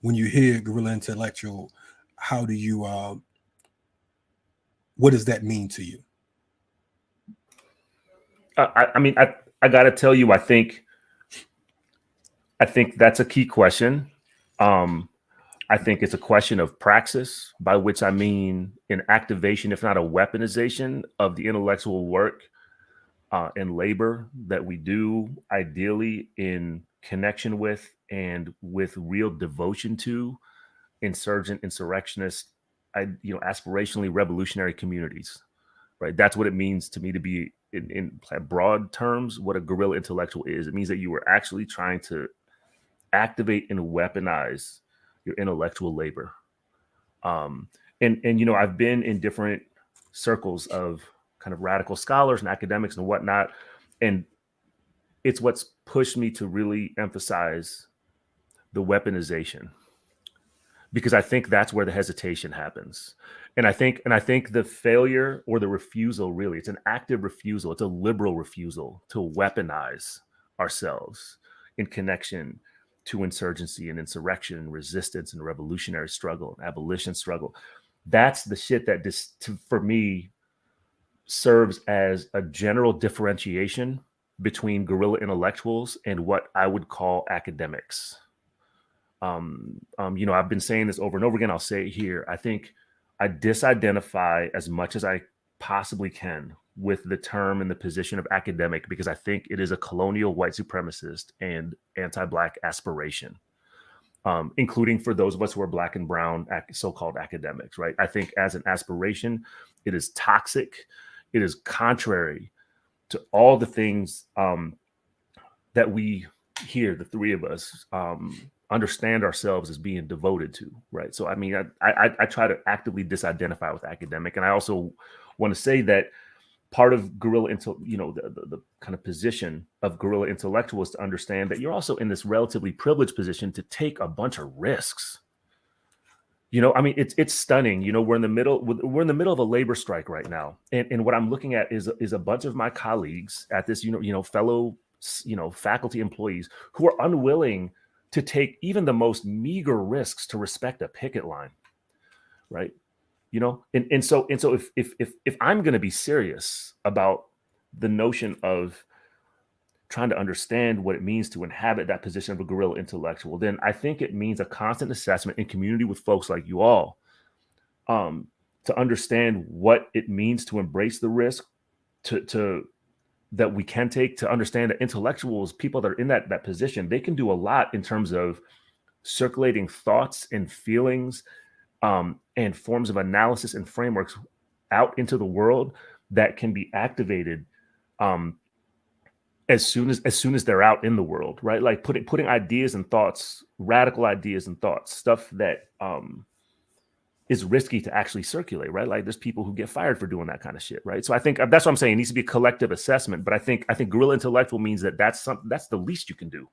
when you hear guerrilla intellectual, how do you what does that mean to you? I mean, I got to tell you, I think that's a key question. I think it's a question of praxis, by which I mean an activation, if not a weaponization, of the intellectual work and labor that we do, ideally in connection with and with real devotion to insurgent, insurrectionist, aspirationally revolutionary communities. Right, that's what it means to me to be, in broad terms, what a guerrilla intellectual is. It means that you are actually trying to activate and weaponize your intellectual labor. And I've been in different circles of kind of radical scholars and academics and whatnot, and it's what's pushed me to really emphasize the weaponization, because I think that's where the hesitation happens. And I think the failure or the refusal, really, it's an active refusal. It's a liberal refusal to weaponize ourselves in connection to insurgency and insurrection and resistance and revolutionary struggle and abolition struggle. That's the shit that for me serves as a general differentiation between guerrilla intellectuals and what I would call academics. I've been saying this over and over again. I'll say it here. I think I disidentify as much as I possibly can with the term and the position of academic, because I think it is a colonial white supremacist and anti-Black aspiration, including for those of us who are Black and brown so-called academics, right? I think as an aspiration, it is toxic. It is contrary to all the things that we here, the three of us, understand ourselves as being devoted to, right? So, I mean, I try to actively disidentify with academic. And I also want to say that part of guerrilla, the kind of position of guerrilla intellectual is to understand that you're also in this relatively privileged position to take a bunch of risks. I mean, it's stunning. We're in the middle of a labor strike right now. And what I'm looking at is a bunch of my colleagues at this, fellow, faculty employees who are unwilling to take even the most meager risks to respect a picket line, right? And so if I'm going to be serious about the notion of trying to understand what it means to inhabit that position of a guerrilla intellectual, then I think it means a constant assessment in community with folks like you all, to understand what it means to embrace the risk, to that we can take, to understand that intellectuals, people that are in that position, they can do a lot in terms of circulating thoughts and feelings, and forms of analysis and frameworks out into the world that can be activated as soon as they're out in the world, right? Like putting ideas and thoughts, radical ideas and thoughts, stuff that is risky to actually circulate, right? Like there's people who get fired for doing that kind of shit, right? So I think that's what I'm saying. It needs to be a collective assessment, but I think guerrilla intellectual means that's the least you can do,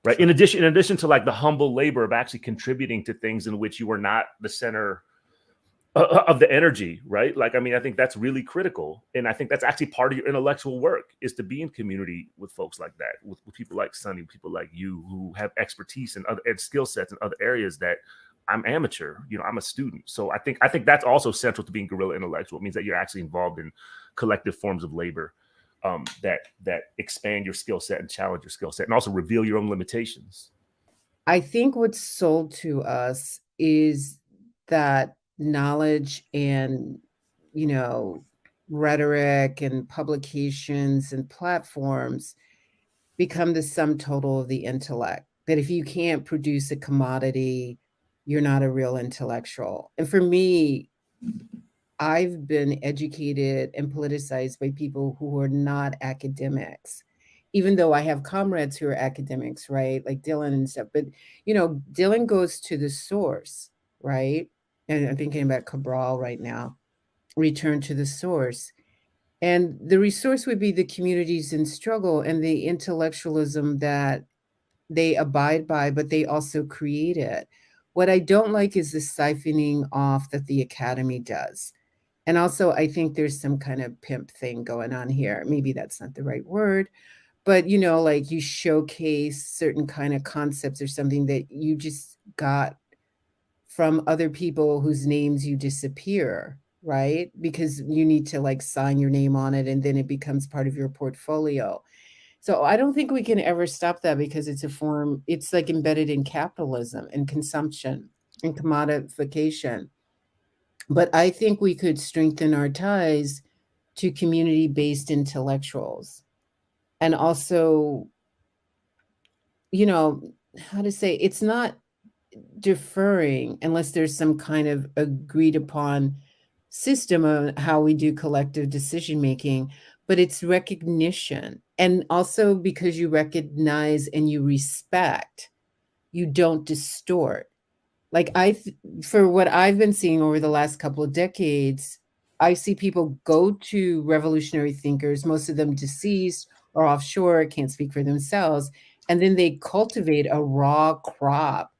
right? Sure. In addition to like the humble labor of actually contributing to things in which you are not the center of the energy, right? Like, I mean, I think that's really critical. And I think that's actually part of your intellectual work, is to be in community with folks like that, with people like Sonny, people like you who have expertise and skill sets in other areas that I'm amateur, I'm a student. So I think that's also central to being guerrilla intellectual. It means that you're actually involved in collective forms of labor that expand your skill set and challenge your skill set and also reveal your own limitations. I think what's sold to us is that knowledge and, rhetoric and publications and platforms become the sum total of the intellect. That if you can't produce a commodity, you're not a real intellectual. And for me, I've been educated and politicized by people who are not academics, even though I have comrades who are academics, right? Like Dylan and stuff. But, Dylan goes to the source, right? And I'm thinking about Cabral right now, return to the source. And the resource would be the communities in struggle and the intellectualism that they abide by, but they also create it. What I don't like is the siphoning off that the academy does. And also, I think there's some kind of pimp thing going on here. Maybe that's not the right word, but like you showcase certain kind of concepts or something that you just got from other people whose names you disappear, right? Because you need to like sign your name on it and then it becomes part of your portfolio. So I don't think we can ever stop that because it's a form, it's like embedded in capitalism and consumption and commodification. But I think we could strengthen our ties to community-based intellectuals and also, you know, how to say, it's not deferring unless there's some kind of agreed upon system of how we do collective decision making, but it's recognition. And also because you recognize and you respect, you don't distort. Like for what I've been seeing over the last couple of decades, I see people go to revolutionary thinkers, most of them deceased or offshore, can't speak for themselves, and then they cultivate a raw crop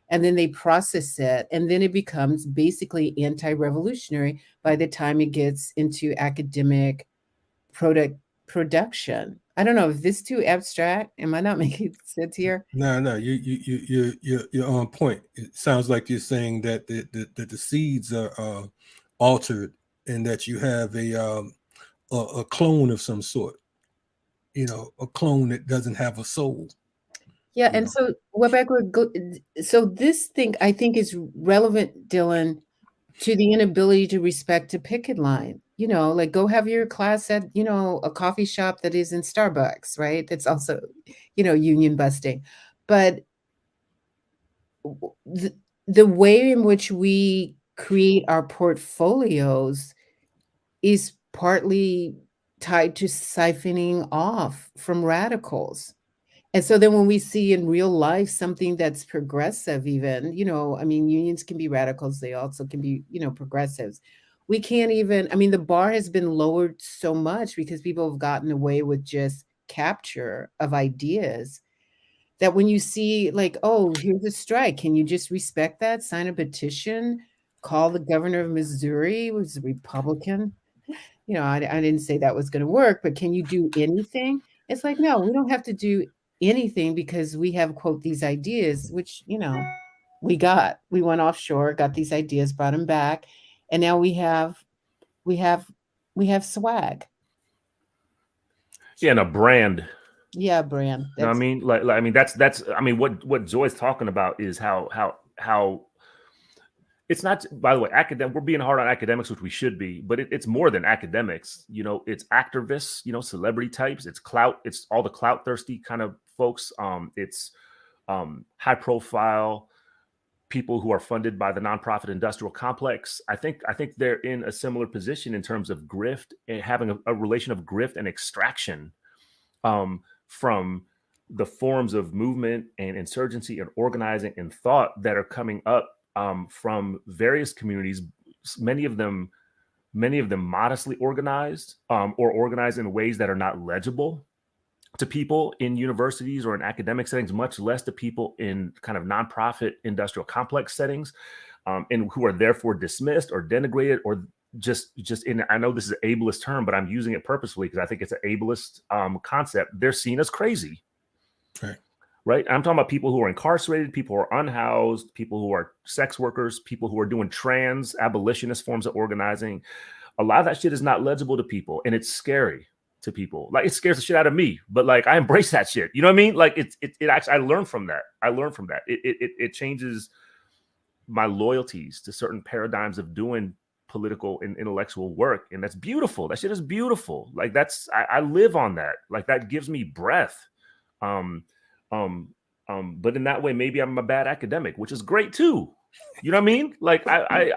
and then they process it and then it becomes basically anti-revolutionary by the time it gets into academic production. I don't know if this is too abstract. Am I not making sense here? No, you're on point. It sounds like you're saying that the seeds are altered and that you have a clone of some sort, a clone that doesn't have a soul. Yeah, and so so this thing I think is relevant, Dylan, to the inability to respect a picket line. Like go have your class at, a coffee shop that is in Starbucks, right? That's also, union busting. But the way in which we create our portfolios is partly tied to siphoning off from radicals. And so then when we see in real life something that's progressive, even, I mean, unions can be radicals. They also can be, progressives. We can't even, I mean, the bar has been lowered so much because people have gotten away with just capture of ideas that when you see like, oh, here's a strike, can you just respect that? Sign a petition, call the governor of Missouri, who's a Republican. I didn't say that was going to work, but can you do anything? It's like, no, we don't have to do anything because we have, quote, these ideas, which, we went offshore, got these ideas, brought them back. And now we have swag. Yeah, and a brand. Yeah, brand. You know what I mean? Like I mean, that's I mean, what Joy's talking about is how it's not, by the way, we're being hard on academics, which we should be, but it's more than academics. It's activists, celebrity types, it's clout, it's all the clout thirsty kind of folks. It's high profile people who are funded by the nonprofit industrial complex. I think they're in a similar position in terms of grift and having a relation of grift and extraction from the forms of movement and insurgency and organizing and thought that are coming up from various communities, many of them modestly organized or organized in ways that are not legible to people in universities or in academic settings, much less to people in kind of nonprofit industrial complex settings, and who are therefore dismissed or denigrated or just in, I know this is an ableist term, but I'm using it purposefully because I think it's an ableist concept. They're seen as crazy. Right. I'm talking about people who are incarcerated, people who are unhoused, people who are sex workers, people who are doing trans abolitionist forms of organizing. A lot of that shit is not legible to people, and it's scary to people. Like, it scares the shit out of me, but like, I embrace that shit. You know what I mean? Like, it actually, I learned from that. It changes my loyalties to certain paradigms of doing political and intellectual work, and that's beautiful. That shit is beautiful. Like, I live on that. Like, that gives me breath. But in that way, maybe I'm a bad academic, which is great too. You know what I mean? Like, maybe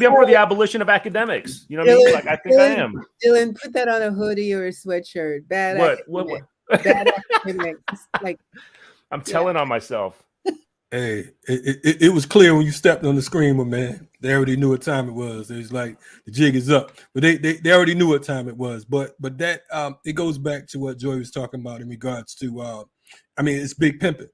I'm for the abolition of academics. You know what I mean? Like, I think I am. Dylan, put that on a hoodie or a sweatshirt. Bad academic. Bad academic. Like, I'm telling on myself. Hey, it was clear when you stepped on the screen, my man. They already knew what time it was. It's like the jig is up, but they already knew what time it was. But that it goes back to what Joy was talking about in regards to, I mean, it's big pimping,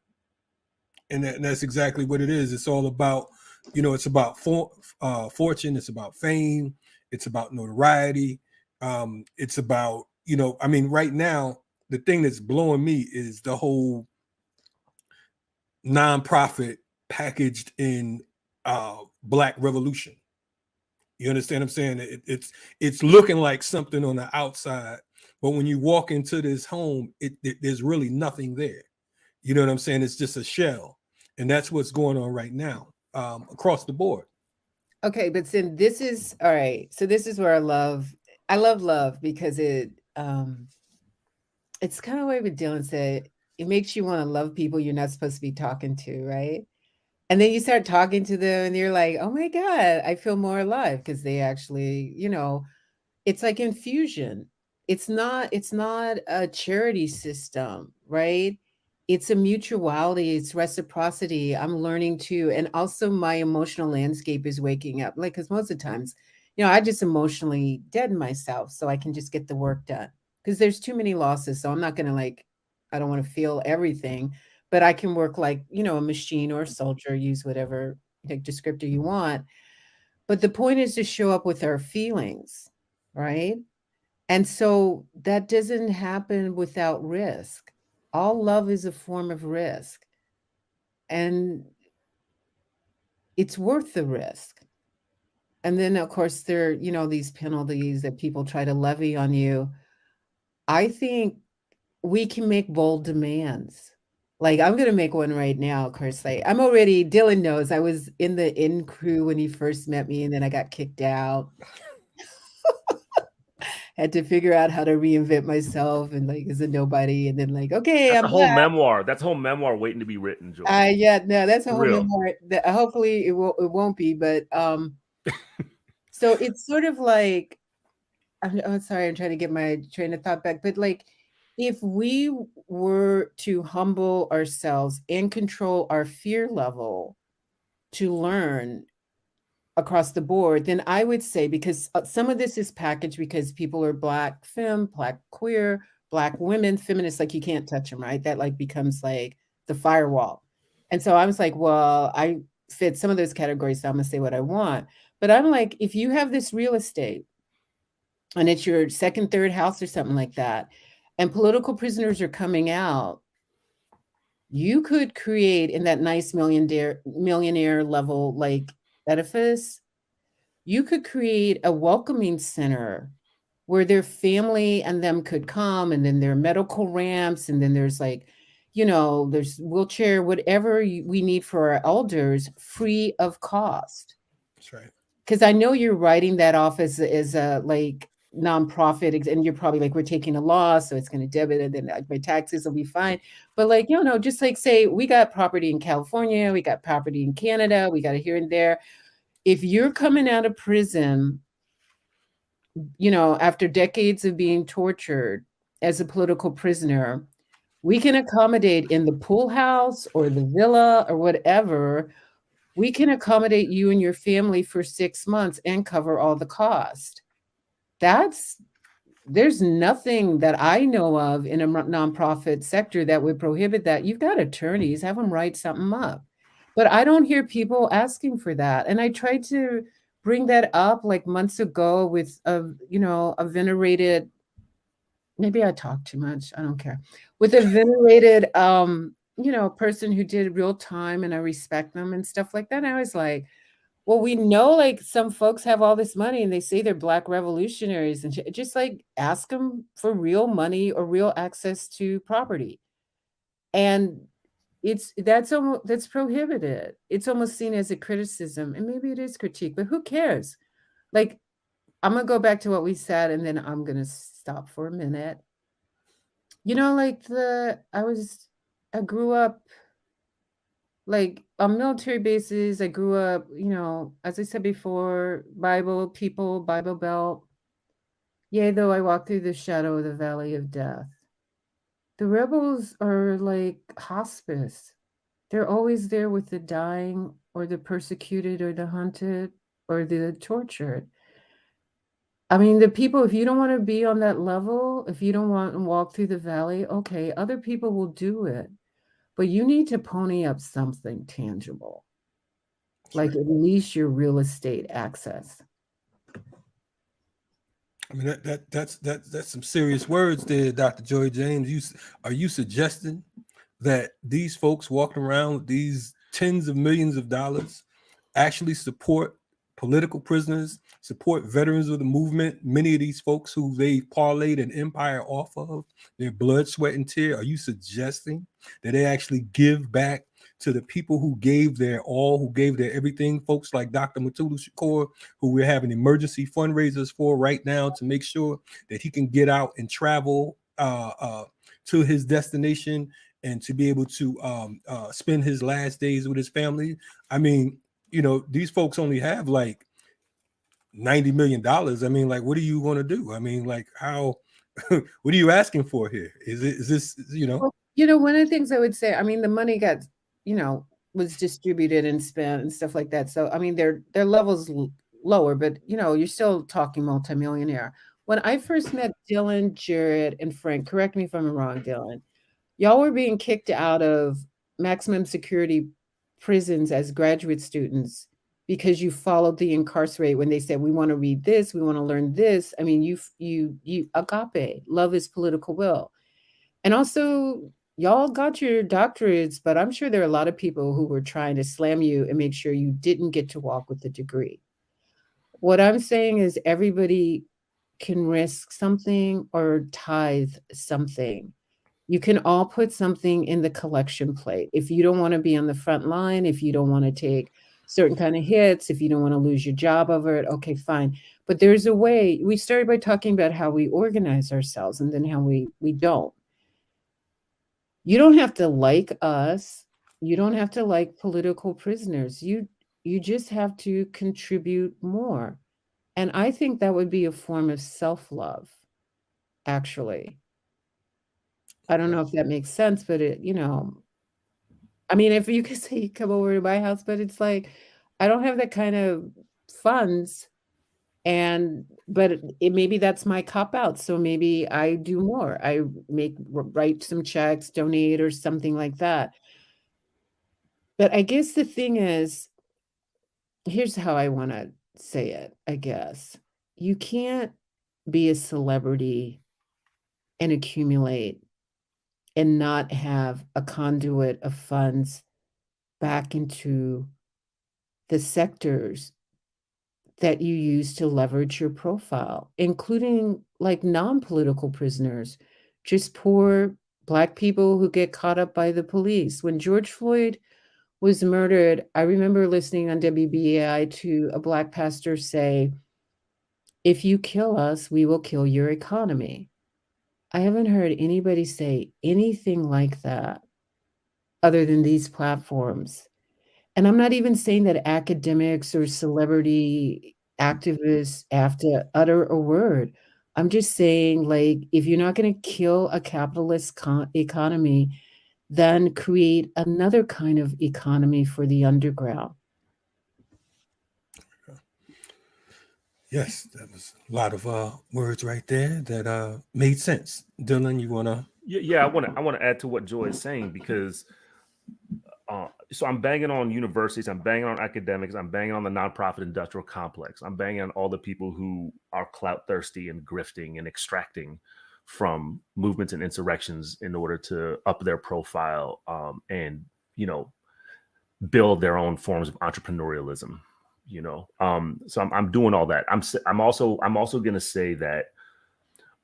and that's exactly what it is. It's all about, it's about fortune, it's about fame, it's about notoriety, it's about, I mean, right now the thing that's blowing me is the whole nonprofit packaged in Black Revolution. You understand what I'm saying? It's looking like something on the outside, but when you walk into this home, there's really nothing there. You know what I'm saying? It's just a shell, and that's what's going on right now across the board. Okay, but then this is all right. So this is where I love love because it's kind of what Dylan said. It makes you want to love people you're not supposed to be talking to, right? And then you start talking to them and you're like, oh my God, I feel more alive because they actually, it's like infusion. It's not a charity system, right? It's a mutuality, it's reciprocity. I'm learning to, and also my emotional landscape is waking up. Like, because most of the times, I just emotionally deaden myself so I can just get the work done. Because there's too many losses. So I'm not gonna I don't want to feel everything, but I can work like, a machine or a soldier, use whatever descriptor you want. But the point is to show up with our feelings, right? And so that doesn't happen without risk. All love is a form of risk. And it's worth the risk. And then, of course, there are, these penalties that people try to levy on you. I think we can make bold demands. Like, I'm going to make one right now, of course. Dylan knows I was in the in crew when he first met me, and then I got kicked out. Had to figure out how to reinvent myself and as a nobody, and then okay, that's I'm a whole back. memoir. That's a whole memoir waiting to be written, Joy. Yeah, no, that's a For whole real. memoir that hopefully it won't be, but so it's sort of like I'm sorry, I'm trying to get my train of thought back, but if we were to humble ourselves and control our fear level to learn across the board, then I would say, because some of this is packaged because people are Black femme, Black queer, Black women, feminists, you can't touch them, right? That becomes the firewall. And so I was like, well, I fit some of those categories, so I'm gonna say what I want. But I'm like, if you have this real estate and it's your second, third house or something like that, and political prisoners are coming out, you could create in that nice millionaire level edifice, you could create a welcoming center where their family and them could come, and then there are medical ramps, and then there's there's wheelchair, whatever we need for our elders, free of cost. That's right. Because I know you're writing that off as a nonprofit, and you're probably we're taking a loss, so it's going to debit, and then my taxes will be fine. But just say we got property in California, we got property in Canada, we got it here and there. If you're coming out of prison, after decades of being tortured as a political prisoner, we can accommodate in the pool house or the villa or whatever. We can accommodate you and your family for 6 months and cover all the cost. There's nothing that I know of in a nonprofit sector that would prohibit that. You've got attorneys, have them write something up. But I don't hear people asking for that. And I tried to bring that up months ago with a venerated, maybe I talk too much, I don't care, with a venerated person who did real time, and I respect them and stuff like that. And I was like, well, we know some folks have all this money and they say they're Black revolutionaries, and just ask them for real money or real access to property. And that's prohibited. It's almost seen as a criticism, and maybe it is critique, but who cares? I'm gonna go back to what we said, and then I'm gonna stop for a minute. I grew up on military bases. I grew up, as I said before, Bible people, Bible Belt. Yea, though I walk through the shadow of the valley of death. The rebels are like hospice. They're always there with the dying or the persecuted or the hunted or the tortured. I mean, the people, if you don't want to be on that level, if you don't want to walk through the valley, okay, other people will do it. But you need to pony up something tangible, at least your real estate access. I mean, that's some serious words there, Dr. Joy James. Are you suggesting that these folks walking around with these tens of millions of dollars, actually support political prisoners, support veterans of the movement. Many of these folks who they parlayed an empire off of their blood, sweat, and tear. Are you suggesting that they actually give back to the people who gave their all, who gave their everything? Folks like Dr. Mutulu Shakur, who we're having emergency fundraisers for right now to make sure that he can get out and travel to his destination and to be able to spend his last days with his family. I mean, you know, these folks only have like $90 million. I mean, like, what are you going to do? I mean, like, how, what are you asking for here? Is this, you know? Well, you know, one of the things I would say, I mean, the money got, you know, was distributed and spent and stuff like that. So, I mean, their levels lower, but, you know, you're still talking multimillionaire. When I first met Dylan, Jared, and Frank, correct me if I'm wrong, Dylan, y'all were being kicked out of maximum security prisons as graduate students because you followed the incarcerate when they said, we want to read this, we want to learn this. I mean, you agape, love is political will. And also, y'all got your doctorates, but I'm sure there are a lot of people who were trying to slam you and make sure you didn't get to walk with the degree. What I'm saying is everybody can risk something or tithe something. You can all put something in the collection plate. If you don't want to be on the front line, if you don't want to take certain kind of hits, if you don't want to lose your job over it, okay, fine. But there's a way. We started by talking about how we organize ourselves and then how we don't. You don't have to like us. You don't have to like political prisoners. You just have to contribute more. And I think that would be a form of self-love, actually. I don't know if that makes sense, but it, you know, I mean, if you could say come over to my house, but it's like, I don't have that kind of funds. But maybe that's my cop out. So maybe I do more. I write some checks, donate or something like that. But I guess the thing is, here's how I want to say it, I guess. You can't be a celebrity and accumulate and not have a conduit of funds back into the sectors that you use to leverage your profile, including like non-political prisoners, just poor Black people who get caught up by the police. When George Floyd was murdered, I remember listening on WBAI to a Black pastor say, if you kill us, we will kill your economy. I haven't heard anybody say anything like that other than these platforms. And I'm not even saying that academics or celebrity activists have to utter a word. I'm just saying, like, if you're not going to kill a capitalist economy, then create another kind of economy for the underground. Yes, that was a lot of words right there that made sense. Dylan, you wanna? Yeah, I want to add to what Joy is saying, because so I'm banging on universities, I'm banging on academics, I'm banging on the nonprofit industrial complex, I'm banging on all the people who are clout thirsty and grifting and extracting from movements and insurrections in order to up their profile and, you know, build their own forms of entrepreneurialism. You know, so I'm doing all that. I'm also going to say that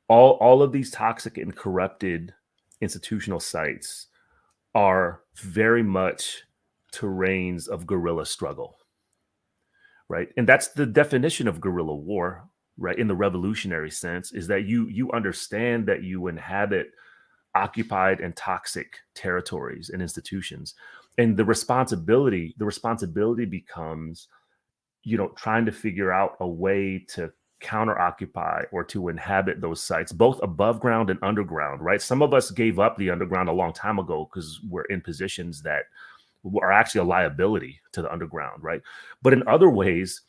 all of these toxic and corrupted institutional sites are very much terrains of guerrilla struggle, right? And that's the definition of guerrilla war, right? In the revolutionary sense, is that you understand that you inhabit occupied and toxic territories and institutions, and the responsibility becomes, you know, trying to figure out a way to counter occupy or to inhabit those sites, both above ground and underground, right? Some of us gave up the underground a long time ago because we're in positions that are actually a liability to the underground, right? But in other ways,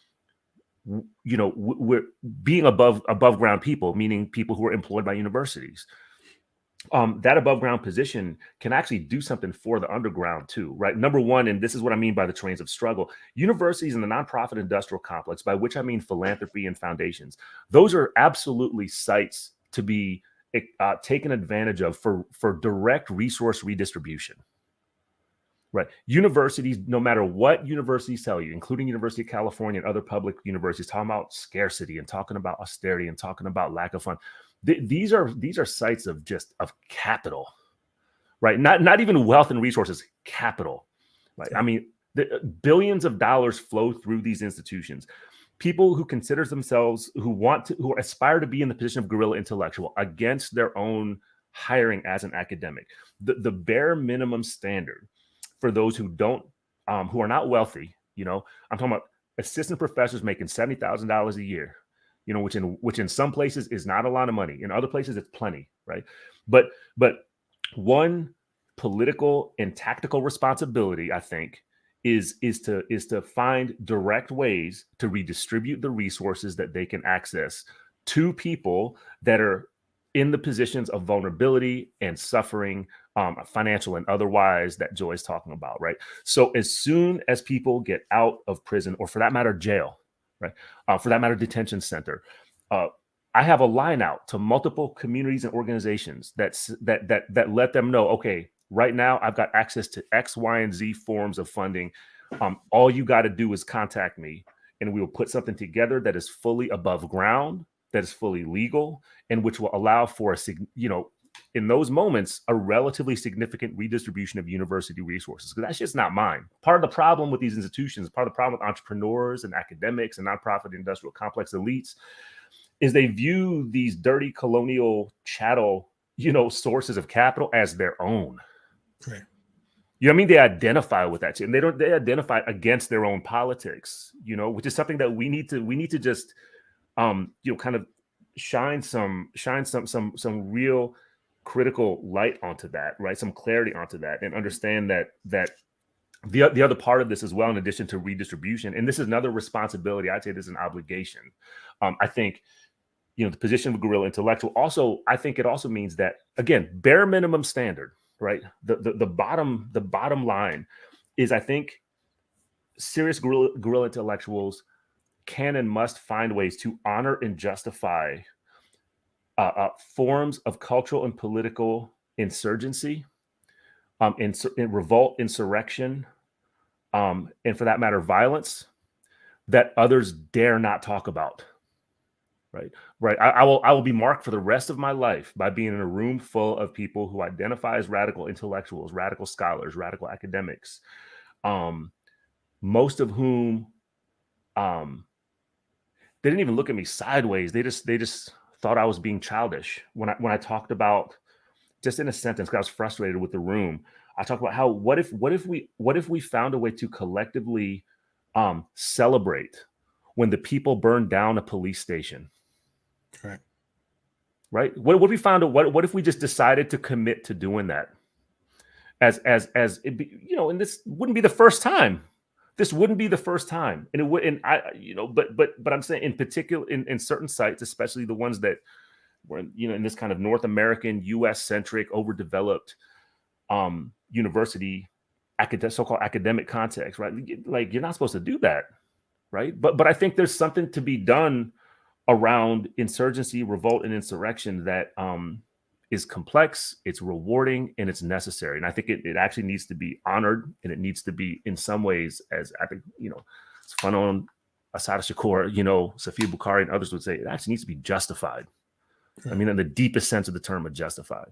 you know, we're being above ground people, meaning people who are employed by universities. That above ground position can actually do something for the underground too, right? Number one, and this is what I mean by the terrains of struggle, universities and the nonprofit industrial complex, by which I mean philanthropy and foundations, those are absolutely sites to be taken advantage of for direct resource redistribution, Right. Universities, no matter what universities tell you, including University of California and other public universities, talking about scarcity and talking about austerity and talking about lack of fund. These are sites of capital, right? Not even wealth and resources, capital, right? I mean, billions of dollars flow through these institutions. People who consider themselves, who aspire to be in the position of guerrilla intellectual against their own hiring as an academic. The bare minimum standard for those who are not wealthy, I'm talking about assistant professors making $70,000 a year, which in some places is not a lot of money. In other places, it's plenty, right? But one political and tactical responsibility, I think, is to find direct ways to redistribute the resources that they can access to people that are in the positions of vulnerability and suffering, financial and otherwise, that Joy is talking about, right? So as soon as people get out of prison, or for that matter, jail, right? For that matter, detention center, I have a line out to multiple communities and organizations that let them know, okay, right now I've got access to X, Y, and Z forms of funding. All you got to do is contact me, and we will put something together that is fully above ground, that is fully legal, and which will allow for in those moments, a relatively significant redistribution of university resources. Because that's just not mine. Part of the problem with these institutions, part of the problem with entrepreneurs and academics and nonprofit industrial complex elites, is they view these dirty colonial chattel, sources of capital as their own. Right. You know what I mean? They identify with that too. And they identify against their own politics, which is something that we need to just kind of shine some real critical light onto that, right? Some clarity onto that, and understand that the other part of this as well, in addition to redistribution, and this is another responsibility, I'd say this is an obligation. I think, the position of a guerrilla intellectual also, I think it also means that, again, bare minimum standard, right? The bottom line is, I think serious guerrilla intellectuals can and must find ways to honor and justify forms of cultural and political insurgency, in revolt, insurrection, and for that matter, violence that others dare not talk about. Right. I will be marked for the rest of my life by being in a room full of people who identify as radical intellectuals, radical scholars, radical academics, most of whom they didn't even look at me sideways. They just thought I was being childish when I talked about, just in a sentence, because I was frustrated with the room, I talked about how what if we found a way to collectively celebrate when the people burned down a police station. Right. What if we found what if we just decided to commit to doing that? As it be, and this wouldn't be the first time. This wouldn't be the first time, and it would. And but I'm saying, in particular, in certain sites, especially the ones that were in this kind of North American, U.S. centric, overdeveloped university so-called academic context, right? Like, you're not supposed to do that, right? But I think there's something to be done around insurgency, revolt, and insurrection that is complex, it's rewarding, and it's necessary. And I think it actually needs to be honored, and it needs to be, in some ways, as I think, Fanon, Assata Shakur, Safiya Bukhari, and others would say, it actually needs to be justified. I mean, in the deepest sense of the term, justified.